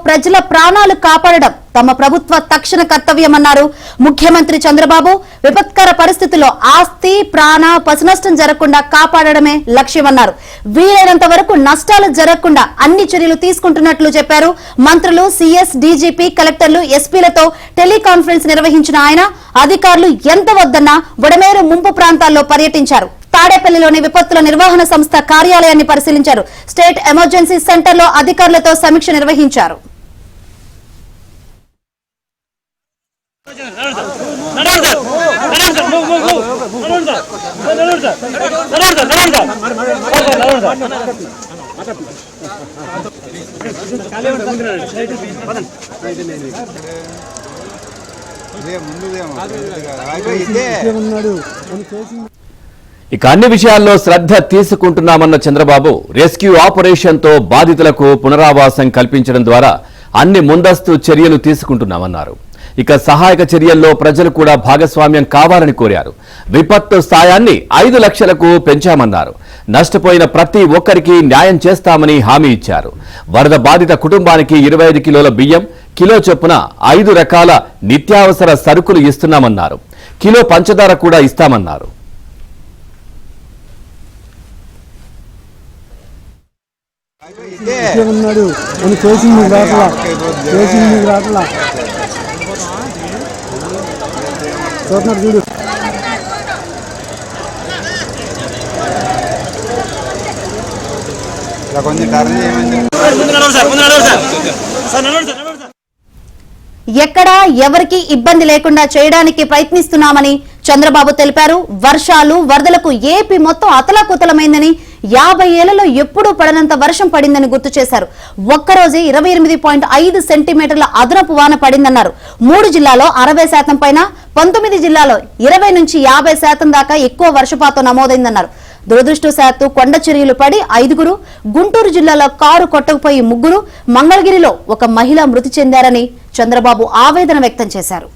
ప్రజల ప్రాణాలు కాపాడడం తమ ప్రభుత్వ తక్షణ కర్తవ్యమన్నారు ముఖ్యమంత్రి చంద్రబాబు. విపత్కర పరిస్థితుల్లో ఆస్తి ప్రాణ పశునష్టం జరగకుండా కాపాడడమే లక్ష్యమన్నారు. వీలైనంత వరకు నష్టాలు జరగకుండా అన్ని చర్యలు తీసుకుంటున్నట్లు చెప్పారు. మంత్రులు, సీఎస్, డీజీపీ, కలెక్టర్లు, ఎస్పీలతో టెలికాన్ఫరెన్స్ నిర్వహించిన ఆయన అధికారులు ఎంత వద్దన్నా బుడమేరు ముంపు ప్రాంతాల్లో పర్యటించారు. తాడేపల్లిలోని విపత్తుల నిర్వహణ సంస్థ కార్యాలయాన్ని పరిశీలించారు. స్టేట్ ఎమర్జెన్సీ సెంటర్లో అధికారులతో సమీక్ష నిర్వహించారు. ఇక అన్ని విషయాల్లో శ్రద్ధ తీసుకుంటున్నామన్న చంద్రబాబు రెస్క్యూ ఆపరేషన్ తో బాధితులకు పునరావాసం కల్పించడం ద్వారా అన్ని ముందస్తు చర్యలు తీసుకుంటున్నామన్నారు. ఇక సహాయక చర్యల్లో ప్రజలు కూడా భాగస్వామ్యం కావాలని కోరారు. విపత్తు సాయాన్ని 5 లక్షలకు పెంచామన్నారు. నష్టపోయిన ప్రతి ఒక్కరికి న్యాయం చేస్తామని హామీ ఇచ్చారు. వరద బాధిత కుటుంబానికి 25 కిలోల బియ్యం, కిలో చొప్పున 5 రకాల నిత్యావసర సరుకులు ఇస్తున్నామన్నారు. కిలో పంచదార కూడా ఇస్తామన్నారు. చూడు ఎక్కడా ఎవరికి ఇబ్బంది లేకుండా చేయడానికి ప్రయత్నిస్తున్నామని చంద్రబాబు తెలిపారు. వర్షాలు, వరదలకు ఏపీ మొత్తం అతలాకుతలమైందని, 50 ఏళ్లలో ఎప్పుడూ పడనంత వర్షం పడిందని గుర్తు చేశారు. ఒక్కరోజే 28.5 సెంటీమీటర్ల అదనపు వాన పడిందన్నారు. 3 జిల్లాలో 60% పైన, 19 జిల్లాలో 20 నుంచి 50% దాకా ఎక్కువ వర్షపాతం నమోదైందన్నారు. దురదృష్టవశాత్తు కొండ చర్యలు పడి 5గురు, గుంటూరు జిల్లాలో కారు కొట్టకపోయి 3గురు, మంగళగిరిలో ఒక మహిళ మృతి చెందారని చంద్రబాబు ఆవేదన వ్యక్తం చేశారు.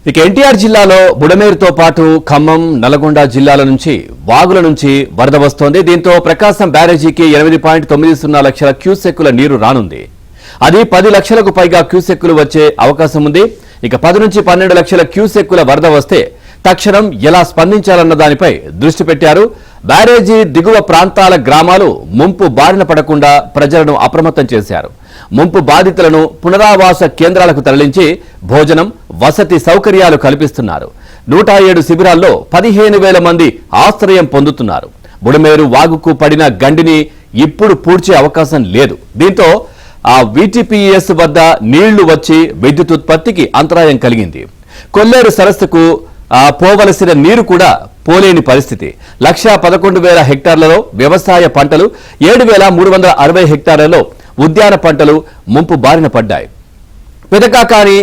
ఇక ఎన్టీఆర్ జిల్లాలో బుడమేరుతో పాటు ఖమ్మం, నల్గొండ జిల్లాల నుంచి వాగుల నుంచి వరద వస్తోంది. దీంతో ప్రకాశం బ్యారేజీకి 8.90 లక్షల క్యూసెక్కుల నీరు రానుంది. అది 10 లక్షలకు పైగా క్యూసెక్కులు వచ్చే అవకాశం ఉంది. ఇక 10 నుంచి 12 లక్షల క్యూసెక్కుల వరద వస్తే తక్షణం ఎలా స్పందించాలన్న దానిపై దృష్టి పెట్టారు. బ్యారేజీ దిగువ ప్రాంతాల గ్రామాలు ముంపు బారిన పడకుండా ప్రజలను అప్రమత్తం చేశారు. ముంపు బాధితులను పునరావాస కేంద్రాలకు తరలించి భోజనం, వసతి సౌకర్యాలు కల్పిస్తున్నారు. 107 శిబిరాల్లో 15,000 మంది ఆశ్రయం పొందుతున్నారు. బుడమేరు వాగుకు పడిన గండిని ఇప్పుడు పూడ్చే అవకాశం లేదు. దీంతో ఆ VTPS వద్ద నీళ్లు వచ్చి విద్యుత్ ఉత్పత్తికి అంతరాయం కలిగింది. కొల్లేరు సరస్సుకు పోవలసిన నీరు కూడా పోలేని పరిస్థితి. 111,000 హెక్టార్లలో వ్యవసాయ పంటలు, 7,360 హెక్టార్లలో ఉద్యాన పంటలు ముంపు బారిన పడ్డాయి. పెదకాకాని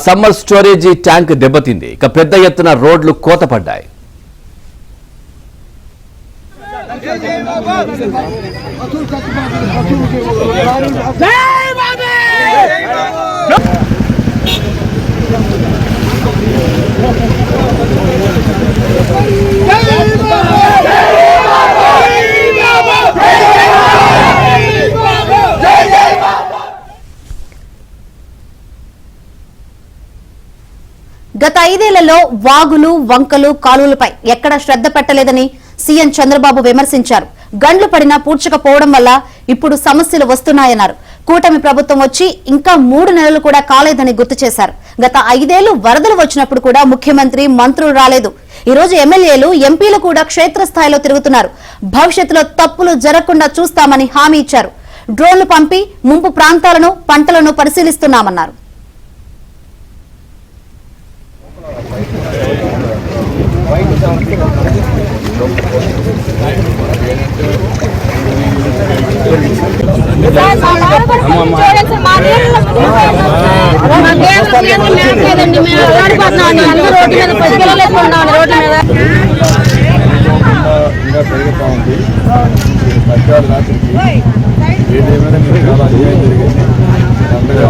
సమ్మర్ స్టోరేజీ ట్యాంక్ దెబ్బతింది. ఇక పెద్ద ఎత్తున రోడ్లు కోతపడ్డాయి. గత 5 ఏళ్లలో వాగులు, వంకలు, కాలువలపై ఎక్కడ శ్రద్ధ పెట్టలేదని సీఎం చంద్రబాబు విమర్శించారు. గండ్లు పడినా పూడ్చకపోవడం వల్ల ఇప్పుడు సమస్యలు వస్తున్నాయన్నారు. కూటమి ప్రభుత్వం వచ్చి ఇంకా 3 నెలలు కూడా కాలేదని గుర్తు చేశారు. గత 5 ఏళ్లు వరదలు వచ్చినప్పుడు కూడా ముఖ్యమంత్రి, మంత్రులు రాలేదు. ఈ రోజు ఎమ్మెల్యేలు, ఎంపీలు కూడా క్షేత్రస్థాయిలో తిరుగుతున్నారు. భవిష్యత్తులో తప్పులు జరగకుండా చూస్తామని హామీ ఇచ్చారు. డ్రోన్లు పంపి ముంపు ప్రాంతాలను, పంటలను పరిశీలిస్తున్నామన్నారు. ఇంకా పెరుగుతూ ఉంది. మధ్యాహ్నం రాత్రికి ఏదేమైనా మీకు చాలా అన్యాయం జరిగింది. అంతగా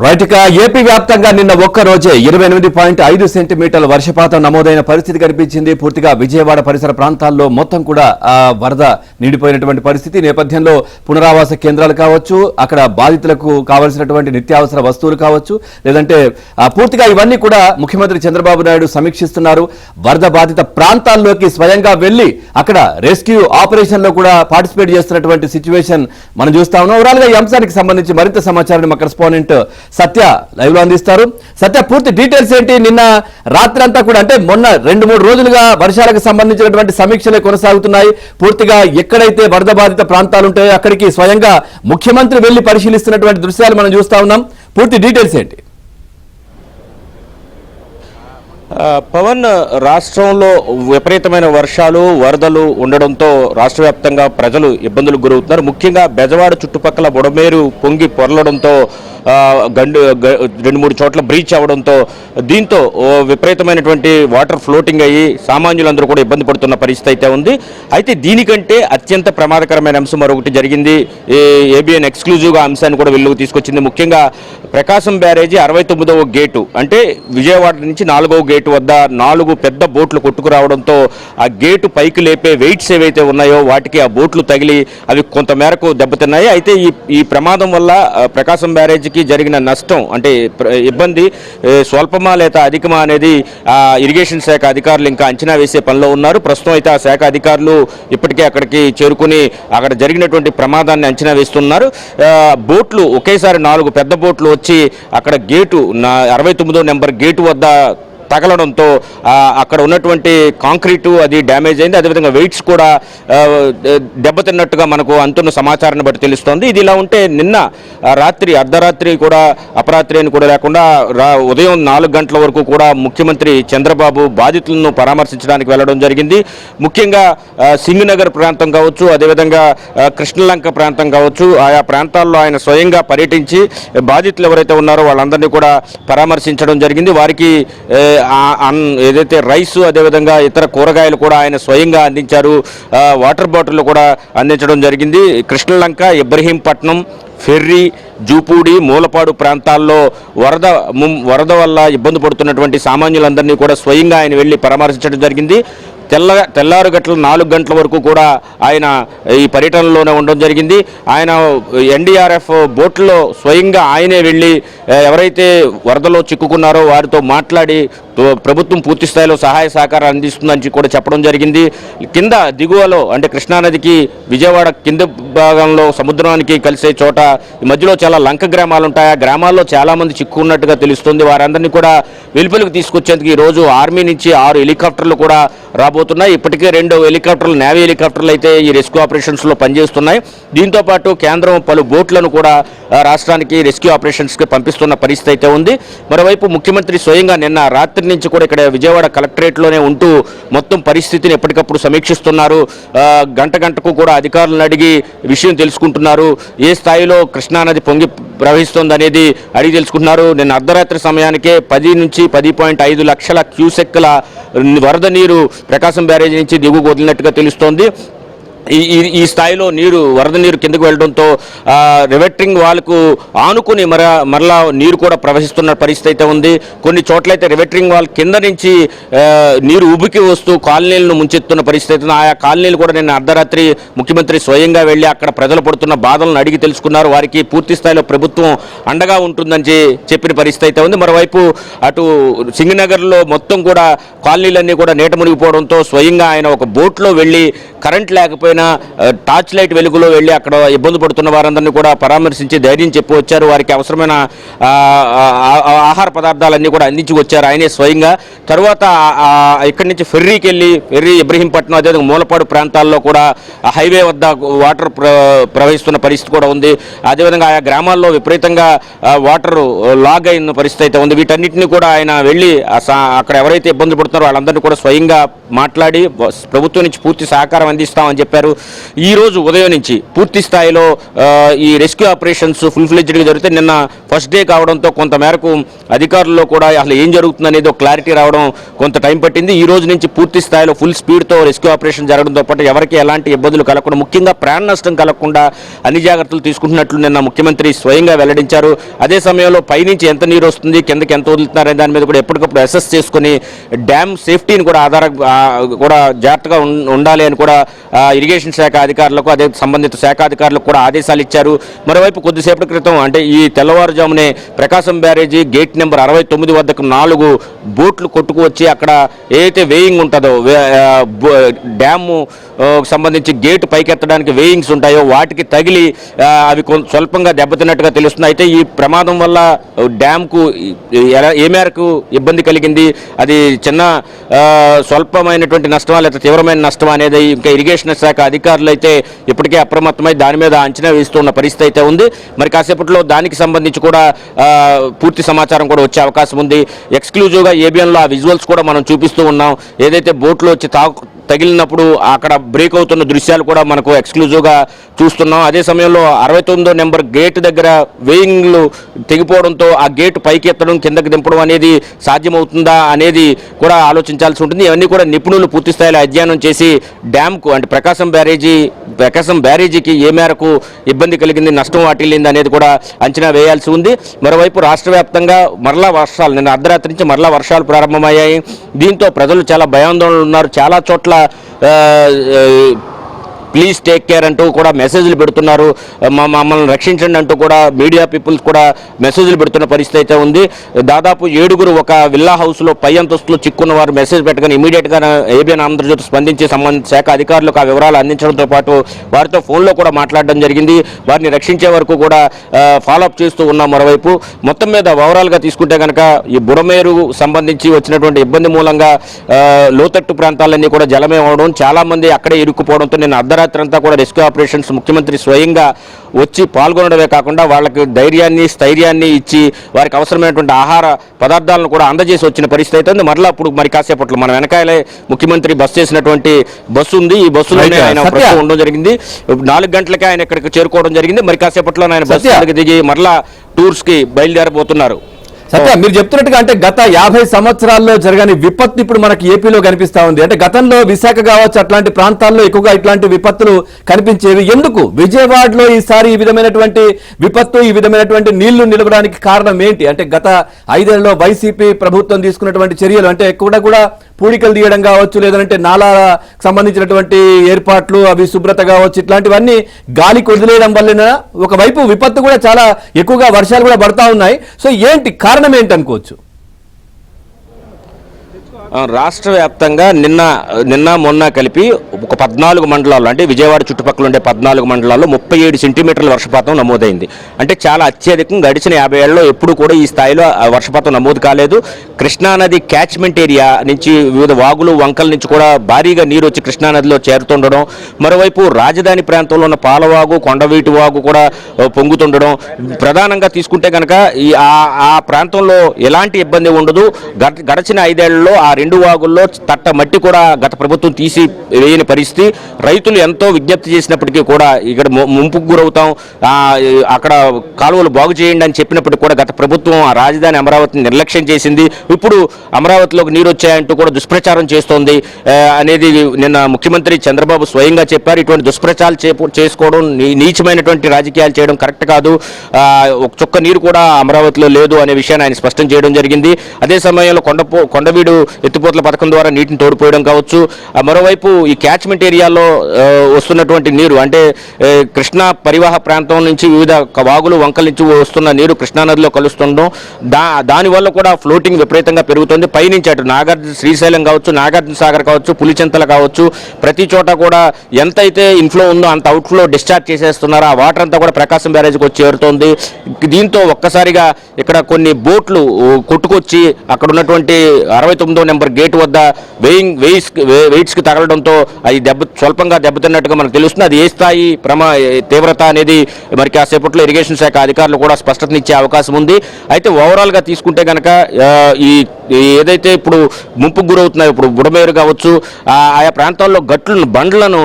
రైట్, ఇక ఏపీ వ్యాప్తంగా నిన్న ఒక్క రోజే 28.5 సెంటీమీటర్ల వర్షపాతం నమోదైన పరిస్థితి కనిపించింది. పూర్తిగా విజయవాడ పరిసర ప్రాంతాల్లో మొత్తం కూడా వరద నిండిపోయినటువంటి పరిస్థితి నేపథ్యంలో పునరావాస కేంద్రాలు కావచ్చు, అక్కడ బాధితులకు కావలసినటువంటి నిత్యావసర వస్తువులు కావచ్చు, లేదంటే పూర్తిగా ఇవన్నీ కూడా ముఖ్యమంత్రి చంద్రబాబు నాయుడు సమీక్షిస్తున్నారు. వరద బాధిత ప్రాంతాల్లోకి స్వయంగా వెళ్లి అక్కడ రెస్క్యూ ఆపరేషన్ లో కూడా పార్టిసిపేట్ చేస్తున్నటువంటి సిచ్యువేషన్ మనం చూస్తా ఉన్నాం. ఓవరాల్ గా ఈ అంశానికి సంబంధించి మరింత సమాచారాన్ని మా కరెస్పాండెంట్ సత్య లైవ్ లో అందిస్తారు. సత్య, పూర్తి డీటెయిల్స్ ఏంటి? నిన్న రాత్రి అంతా కూడా అంటే మొన్న 2-3 రోజులుగా వర్షాలకు సంబంధించినటువంటి సమీక్షలే కొనసాగుతున్నాయి. పూర్తిగా ఎక్కడైతే వరద బాధిత ప్రాంతాలు ఉంటాయో అక్కడికి స్వయంగా ముఖ్యమంత్రి వెళ్లి పరిశీలిస్తున్నటువంటి దృశ్యాలు మనం చూస్తా ఉన్నాం. పూర్తి డీటెయిల్స్ ఏంటి? పవన్, రాష్ట్రంలో విపరీతమైన వర్షాలు వరదలు ఉండడంతో రాష్ట్ర వ్యాప్తంగా ప్రజలు ఇబ్బందులకు గురవుతున్నారు. ముఖ్యంగా బెజవాడ చుట్టుపక్కల బుడమేరు పొంగి పొరలడంతో 2-3 చోట్ల బ్రీచ్ అవడంతో దీంతో విపరీతమైనటువంటి వాటర్ ఫ్లోటింగ్ అయ్యి సామాన్యులందరూ కూడా ఇబ్బంది పడుతున్న పరిస్థితి అయితే ఉంది. అయితే దీనికంటే అత్యంత ప్రమాదకరమైన అంశం మరొకటి జరిగింది. ఏబిఎన్ ఎక్స్క్లూజివ్గా అంశాన్ని కూడా వెలుగులోకి తీసుకొచ్చింది. ముఖ్యంగా ప్రకాశం బ్యారేజీ 69వ గేటు అంటే విజయవాడ నుంచి 4వ గేటు వద్ద 4 పెద్ద బోట్లు కొట్టుకురావడంతో ఆ గేటు పైకి లేపే వెయిట్స్ ఏవైతే ఉన్నాయో వాటికి ఆ బోట్లు తగిలి అవి కొంతమేరకు దెబ్బతిన్నాయి. అయితే ఈ ప్రమాదం వల్ల ప్రకాశం బ్యారేజీకి జరిగిన నష్టం అంటే ఇబ్బంది స్వల్పమా లేదా అధికమా అనేది ఇరిగేషన్ శాఖ అధికారులు ఇంకా అంచనా వేసే పనిలో ఉన్నారు. ప్రస్తుతం అయితే ఆ శాఖ అధికారులు ఇప్పటికే అక్కడికి చేరుకుని అక్కడ జరిగినటువంటి ప్రమాదాన్ని అంచనా వేస్తున్నారు. బోట్లు ఒకేసారి 4 పెద్ద బోట్లు వచ్చి అక్కడ గేటు 69వ నెంబర్ గేటు వద్ద తగలడంతో అక్కడ ఉన్నటువంటి కాంక్రీటు అది డ్యామేజ్ అయింది. అదేవిధంగా వెయిట్స్ కూడా దెబ్బతిన్నట్టుగా మనకు అంతున్న సమాచారాన్ని బట్టి తెలుస్తోంది. ఇది ఇలా ఉంటే నిన్న రాత్రి అర్ధరాత్రి కూడా అపరాత్రి అని కూడా లేకుండా ఉదయం 4 గంటల వరకు కూడా ముఖ్యమంత్రి చంద్రబాబు బాధితులను పరామర్శించడానికి వెళ్లడం జరిగింది. ముఖ్యంగా సింగనగర్ ప్రాంతం కావచ్చు, అదేవిధంగా కృష్ణలంక ప్రాంతం కావచ్చు, ఆయా ప్రాంతాల్లో ఆయన స్వయంగా పర్యటించి బాధితులు ఎవరైతే ఉన్నారో వాళ్ళందరినీ కూడా పరామర్శించడం జరిగింది. వారికి ఏదైతే రైసు అదేవిధంగా ఇతర కూరగాయలు కూడా ఆయన స్వయంగా అందించారు. వాటర్ బాటిల్ కూడా అందించడం జరిగింది. కృష్ణలంక, ఇబ్రహీంపట్నం, ఫెర్రీ, జూపూడి, మూలపాడు ప్రాంతాల్లో వరద వల్ల ఇబ్బంది పడుతున్నటువంటి సామాన్యులందరినీ కూడా స్వయంగా ఆయన వెళ్లి పరామర్శించడం జరిగింది. తెల్లారు గంటల 4 గంటల వరకు కూడా ఆయన ఈ పర్యటనలోనే ఉండడం జరిగింది. ఆయన ఎన్డీఆర్ఎఫ్ బోట్లో స్వయంగా ఆయనే వెళ్ళి ఎవరైతే వరదలో చిక్కుకున్నారో వారితో మాట్లాడి ప్రభుత్వం పూర్తి స్థాయిలో సహాయ సహకారాలు అందిస్తుందని కూడా చెప్పడం జరిగింది. కింద దిగువలో అంటే కృష్ణానదికి విజయవాడ కింద భాగంలో సముద్రానికి కలిసే చోట ఈ మధ్యలో చాలా లంక గ్రామాలు ఉంటాయి. ఆ గ్రామాల్లో చాలామంది చిక్కుకున్నట్టుగా తెలుస్తుంది. వారందరినీ కూడా వెలుపలికి తీసుకొచ్చేందుకు ఈరోజు ఆర్మీ నుంచి 6 హెలికాప్టర్లు కూడా రాబోతున్నాయి. ఇప్పటికే 2 హెలికాప్టర్లు నేవీ హెలికాప్టర్లు అయితే ఈ రెస్క్యూ ఆపరేషన్స్లో పనిచేస్తున్నాయి. దీంతోపాటు కేంద్రం పలు బోట్లను కూడా రాష్ట్రానికి రెస్క్యూ ఆపరేషన్స్కి పంపిస్తున్న పరిస్థితి అయితే ఉంది. మరోవైపు ముఖ్యమంత్రి స్వయంగా నిన్న రాత్రి నుంచి కూడా ఇక్కడ విజయవాడ కలెక్టరేట్లోనే ఉంటూ మొత్తం పరిస్థితిని ఎప్పటికప్పుడు సమీక్షిస్తున్నారు. గంటకు కూడా అధికారులను అడిగి విషయం తెలుసుకుంటున్నారు. ఏ స్థాయిలో కృష్ణానది పొంగి ప్రవహిస్తోంది అనేది అడిగి తెలుసుకుంటున్నారు. నిన్న అర్ధరాత్రి సమయానికే 10 నుంచి 10.5 లక్షల క్యూసెక్కుల వరద నీరు ప్రకాశం బ్యారేజీ నుంచి దిగువకు వదిలినట్టుగా తెలుస్తోంది. ఈ స్థాయిలో వరద నీరు కిందకు వెళ్ళడంతో రివెట్రింగ్ వాల్కు ఆనుకుని మరలా నీరు కూడా ప్రవహిస్తున్న పరిస్థితి అయితే ఉంది. కొన్ని చోట్లయితే రివెట్రింగ్ వాల్ కింద నుంచి నీరు ఉబికి వస్తూ కాలనీలను ముంచెత్తున్న పరిస్థితి అయితే ఆయా కాలనీలు కూడా నిన్న అర్ధరాత్రి ముఖ్యమంత్రి స్వయంగా వెళ్ళి అక్కడ ప్రజలు పడుతున్న బాధలను అడిగి తెలుసుకున్నారు. వారికి పూర్తి స్థాయిలో ప్రభుత్వం అండగా ఉంటుందని చెప్పిన పరిస్థితి అయితే ఉంది. మరోవైపు అటు సింగనగర్లో మొత్తం కూడా కాలనీలన్నీ కూడా నీట మునిగిపోవడంతో స్వయంగా ఆయన ఒక బోట్లో వెళ్ళి కరెంట్ లేకపోయినా ఆయన టార్చ్ లైట్ వెలుగులో వెళ్ళి అక్కడ ఇబ్బంది పడుతున్న వారందరినీ కూడా పరామర్శించి ధైర్యం చెప్పి వచ్చారు. వారికి అవసరమైన ఆహార పదార్థాలన్నీ కూడా అందించి వచ్చారు ఆయనే స్వయంగా. తర్వాత ఇక్కడి నుంచి ఫెర్రీ ఇబ్రహీంపట్నం అదేవిధంగా మూలపాడు ప్రాంతాల్లో కూడా హైవే వద్ద వాటర్ ప్రవహిస్తున్న పరిస్థితి కూడా ఉంది. అదేవిధంగా ఆయా గ్రామాల్లో విపరీతంగా వాటర్ లాగ్ అయిన పరిస్థితి అయితే ఉంది. వీటన్నిటిని కూడా ఆయన వెళ్ళి అక్కడ ఎవరైతే ఇబ్బంది పడుతున్నారో వాళ్ళందరినీ కూడా స్వయంగా మాట్లాడి ప్రభుత్వం నుంచి పూర్తి సహకారం అందిస్తామని చెప్పారు. ఈ రోజు ఉదయం నుంచి పూర్తి స్థాయిలో ఈ రెస్క్యూ ఆపరేషన్స్ ఫుల్ ఫ్లెడ్జ్డ్గా జరిగితే నిన్న ఫస్ట్ డే కావడంతో కొంత మేరకు అధికారుల్లో కూడా అసలు ఏం జరుగుతుంది అనేది ఒక క్లారిటీ రావడం కొంత టైం పట్టింది. ఈ రోజు నుంచి పూర్తి స్థాయిలో ఫుల్ స్పీడ్తో రెస్క్యూ ఆపరేషన్ జరగడంతో పాటు ఎవరికి ఎలాంటి ఇబ్బందులు కలగకుండా ముఖ్యంగా ప్రాణ నష్టం కలగకుండా అన్ని జాగ్రత్తలు తీసుకుంటున్నట్లు నిన్న ముఖ్యమంత్రి స్వయంగా వెల్లడించారు. అదే సమయంలో పైనుంచి ఎంత నీరు వస్తుంది, కిందకి ఎంత వదులుతున్నారనే దాని మీద కూడా ఎప్పటికప్పుడు అసెస్ చేసుకుని డ్యామ్ సేఫ్టీని కూడా కూడా జాగ్రత్తగా ఉండాలి అని కూడా ఇరిగేషన్ శాఖ అధికారులకు అదే సంబంధిత శాఖ అధికారులకు కూడా ఆదేశాలు ఇచ్చారు. మరోవైపు కొద్దిసేపటి క్రితం అంటే ఈ తెల్లవారుజామునే ప్రకాశం బ్యారేజీ గేట్ నెంబర్ 69 వద్దకు 4 బోట్లు కొట్టుకు వచ్చి అక్కడ ఏదైతే వేయింగ్ ఉంటుందో డ్యాము సంబంధించి గేటు పైకెత్తడానికి వేయింగ్స్ ఉంటాయో వాటికి తగిలి అవి స్వల్పంగా దెబ్బతిన్నట్టుగా తెలుస్తుంది. అయితే ఈ ప్రమాదం వల్ల డ్యామ్కు ఏ మేరకు ఇబ్బంది కలిగింది, అది చిన్న స్వల్పమైనటువంటి నష్టమా లేదా తీవ్రమైన నష్టం అనేది ఇంకా ఇరిగేషన్ శాఖ అధికారులు అయితే ఇప్పటికే అప్రమత్తమై దాని మీద అంచనా వేస్తున్న పరిస్థితి అయితే ఉంది. మరి కాసేపట్లో దానికి సంబంధించి కూడా పూర్తి సమాచారం కూడా వచ్చే అవకాశం ఉంది. ఎక్స్క్లూజివ్గా ఏబిఎన్లో ఆ విజువల్స్ కూడా మనం చూపిస్తూ ఉన్నాం. ఏదైతే బోట్లో వచ్చి తగిలినప్పుడు అక్కడ బ్రేక్ అవుతున్న దృశ్యాలు కూడా మనకు ఎక్స్క్లూజివ్గా చూస్తున్నాం. అదే సమయంలో 69వ నెంబర్ గేట్ దగ్గర వేయింగ్లు తెగిపోవడంతో ఆ గేటు పైకి ఎత్తడం కిందకి దింపడం అనేది సాధ్యమవుతుందా అనేది కూడా ఆలోచించాల్సి ఉంటుంది. ఇవన్నీ కూడా నిపుణులు పూర్తి స్థాయిలో అధ్యయనం చేసి డ్యామ్కు అంటే ప్రకాశం బ్యారేజీకి ఏ మేరకు ఇబ్బంది కలిగింది, నష్టం వాటిల్లింది అనేది కూడా అంచనా వేయాల్సి ఉంది. మరోవైపు రాష్ట్ర వ్యాప్తంగా మరలా వర్షాలు నిన్న అర్ధరాత్రి నుంచి మరలా వర్షాలు ప్రారంభమయ్యాయి. దీంతో ప్రజలు చాలా భయాందోళనలు ఉన్నారు. చాలా చోట్ల ప్లీజ్ టేక్ కేర్ అంటూ కూడా మెసేజ్లు పెడుతున్నారు. మమ్మల్ని రక్షించండి అంటూ కూడా మీడియా పీపుల్స్ కూడా మెసేజ్లు పెడుతున్న పరిస్థితి అయితే ఉంది. దాదాపు 7 ఒక విల్లా హౌస్లో పై అంతస్తులో చిక్కున్న వారు మెసేజ్ పెట్టగానే ఇమీడియట్గా ఏబిఎన్ ఆంధ్రజ్యోతి స్పందించి సంబంధిత శాఖ అధికారులకు ఆ వివరాలు అందించడంతో పాటు వారితో ఫోన్లో కూడా మాట్లాడడం జరిగింది. వారిని రక్షించే వరకు కూడా ఫాలోఅప్ చేస్తూ ఉన్నాం. మరోవైపు మొత్తం మీద ఓవరాల్గా తీసుకుంటే కనుక ఈ బుడమేరు సంబంధించి వచ్చినటువంటి ఇబ్బంది మూలంగా లోతట్టు ప్రాంతాలన్నీ కూడా జలమే అవడం, చాలామంది అక్కడే ఇరుక్కుపోవడంతో నేను అర్ధరాత్రి అంతా కూడా రెస్క్యూ ఆపరేషన్స్ ముఖ్యమంత్రి స్వయంగా వచ్చి పాల్గొనడమే కాకుండా వాళ్ళకి ధైర్యాన్ని స్థైర్యాన్ని ఇచ్చి వారికి అవసరమైనటువంటి ఆహార పదార్థాలను కూడా అందజేసి వచ్చిన పరిస్థితి అయితే మరలా ఇప్పుడు మరి కాసేపట్లో మన వెనకాలే ముఖ్యమంత్రి బస్సు చేసినటువంటి బస్సు ఉంది. ఈ బస్సులోనే ఆయన ఉండడం జరిగింది. 4 గంటలకే ఆయన ఇక్కడికి చేరుకోవడం జరిగింది. మరి కాసేపట్లో ఆయన బస్సు దిగి మరలా టూర్స్ కి బయలుదేరబోతున్నారు. సత్య, మీరు చెప్తున్నట్టుగా అంటే గత 50 సంవత్సరాల్లో జరగని విపత్తు ఇప్పుడు మనకి ఏపీలో కనిపిస్తా ఉంది. అంటే గతంలో విశాఖ కావచ్చు అట్లాంటి ప్రాంతాల్లో ఎక్కువగా ఇట్లాంటి విపత్తులు కనిపించేవి. ఎందుకు విజయవాడలో ఈసారి ఈ విధమైనటువంటి విపత్తు, ఈ విధమైనటువంటి నీళ్లు నిలవడానికి కారణం ఏంటి? అంటే గత 5 ఏళ్లలో వైసీపీ ప్రభుత్వం తీసుకున్నటువంటి చర్యలు అంటే కూడా పూడికలు తీయడం కావచ్చు, లేదంటే నాలా సంబంధించినటువంటి ఏర్పాట్లు అవి శుభ్రత కావచ్చు, ఇట్లాంటివన్నీ గాలికి వదిలేయడం వల్ల ఒకవైపు విపత్తు కూడా చాలా ఎక్కువగా వర్షాలు కూడా పడతా ఉన్నాయి. సో ఏంటి కారణం ఏంటనుకోవచ్చు? రాష్ట్ర వ్యాప్తంగా నిన్న మొన్న కలిపి ఒక 14 మండలాల్లో అంటే విజయవాడ చుట్టుపక్కల ఉండే 14 మండలాల్లో 37 సెంటీమీటర్ల వర్షపాతం నమోదైంది. అంటే చాలా అత్యధికం. గడిచిన 50 ఏళ్లలో ఎప్పుడు కూడా ఈ స్థాయిలో వర్షపాతం నమోదు కాలేదు. కృష్ణానది క్యాచ్మెంట్ ఏరియా నుంచి వివిధ వాగులు వంకల నుంచి కూడా భారీగా నీరు వచ్చి కృష్ణానదిలో చేరుతుండడం, మరోవైపు రాజధాని ప్రాంతంలో ఉన్న పాలవాగు, కొండవీటి వాగు కూడా పొంగుతుండడం, ప్రధానంగా తీసుకుంటే కనుక ఆ ప్రాంతంలో ఎలాంటి ఇబ్బంది ఉండదు. గడిచిన 5 ఏళ్లలో ఆ 2 వాగుల్లో తట్ట మట్టి కూడా గత ప్రభుత్వం తీసి వేయని పరిస్థితి. రైతులు ఎంతో విజ్ఞప్తి చేసినప్పటికీ కూడా ఇక్కడ ముంపుకు గురవుతాం, అక్కడ కాలువలు బాగు చేయండి అని చెప్పినప్పటికీ కూడా గత ప్రభుత్వం ఆ రాజధాని అమరావతిని నిర్లక్ష్యం చేసింది. ఇప్పుడు అమరావతిలోకి నీరు వచ్చాయంటూ కూడా దుష్ప్రచారం చేస్తోంది అనేది నిన్న ముఖ్యమంత్రి చంద్రబాబు స్వయంగా చెప్పారు. ఇటువంటి దుష్ప్రచారాలు చేసుకోవడం, నీచమైనటువంటి రాజకీయాలు చేయడం కరెక్ట్ కాదు. ఒక చుక్క నీరు కూడా అమరావతిలో లేదు అనే విషయాన్ని ఆయన స్పష్టం చేయడం జరిగింది. అదే సమయంలో కొండవీడు ఎత్తిపోతల పథకం ద్వారా నీటిని తోడిపోయడం కావచ్చు, మరోవైపు ఈ క్యాచ్మెంట్ ఏరియాలో వస్తున్నటువంటి నీరు అంటే కృష్ణా పరివాహ ప్రాంతం నుంచి వివిధ వాగులు వంకల నుంచి వస్తున్న నీరు కృష్ణానదిలో కలుస్తుండడం, దానివల్ల కూడా ఫ్లోటింగ్ విపరీతంగా పెరుగుతుంది. పైనుంచి అటు నాగార్జున శ్రీశైలం కావచ్చు, నాగార్జున సాగర్ కావచ్చు, పులిచింతల కావచ్చు, ప్రతి చోట కూడా ఎంతైతే ఇన్ఫ్లో ఉందో అంత అవుట్ఫ్లో డిశ్చార్జ్ చేసేస్తున్నారు. ఆ వాటర్ అంతా కూడా ప్రకాశం బ్యారేజ్కి వచ్చి చేరుతోంది. దీంతో ఒక్కసారిగా ఇక్కడ కొన్ని బోట్లు కొట్టుకొచ్చి అక్కడ ఉన్నటువంటి 69వ నెంబర్ గేట్ వద్ద వెయిట్స్కి తగలడంతో అది స్వల్పంగా దెబ్బతిన్నట్టుగా మనకు తెలుస్తుంది. అది ఏ స్థాయి తీవ్రత అనేది మరి కాసేపట్లో ఇరిగేషన్ శాఖ అధికారులు కూడా స్పష్టతనిచ్చే అవకాశం ఉంది. అయితే ఓవరాల్గా తీసుకుంటే కనుక ఈ ఏదైతే ఇప్పుడు ముంపుకు గురవుతున్నాయో, ఇప్పుడు బుడమేరు కావచ్చు, ఆయా ప్రాంతాల్లో బండ్లను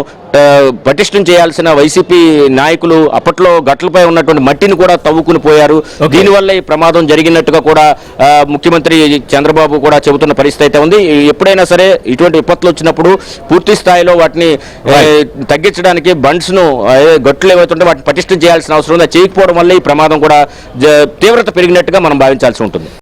పటిష్టం చేయాల్సిన వైసీపీ నాయకులు అప్పట్లో గట్లపై ఉన్నటువంటి మట్టిని కూడా తవ్వుకుని పోయారు. దీనివల్ల ఈ ప్రమాదం జరిగినట్టుగా కూడా ముఖ్యమంత్రి చంద్రబాబు కూడా చెబుతున్న పరిస్థితి అయితే ఉంది. ఎప్పుడైనా సరే ఇటువంటి విపత్తులు వచ్చినప్పుడు పూర్తి స్థాయిలో వాటిని తగ్గించడానికి బండ్స్ ను గట్లు ఏవైతుంటే వాటిని పటిష్టం చేయాల్సిన అవసరం ఉంది. చేయకపోవడం వల్ల ఈ ప్రమాదం కూడా తీవ్రత పెరిగినట్టుగా మనం భావించాల్సి ఉంటుంది.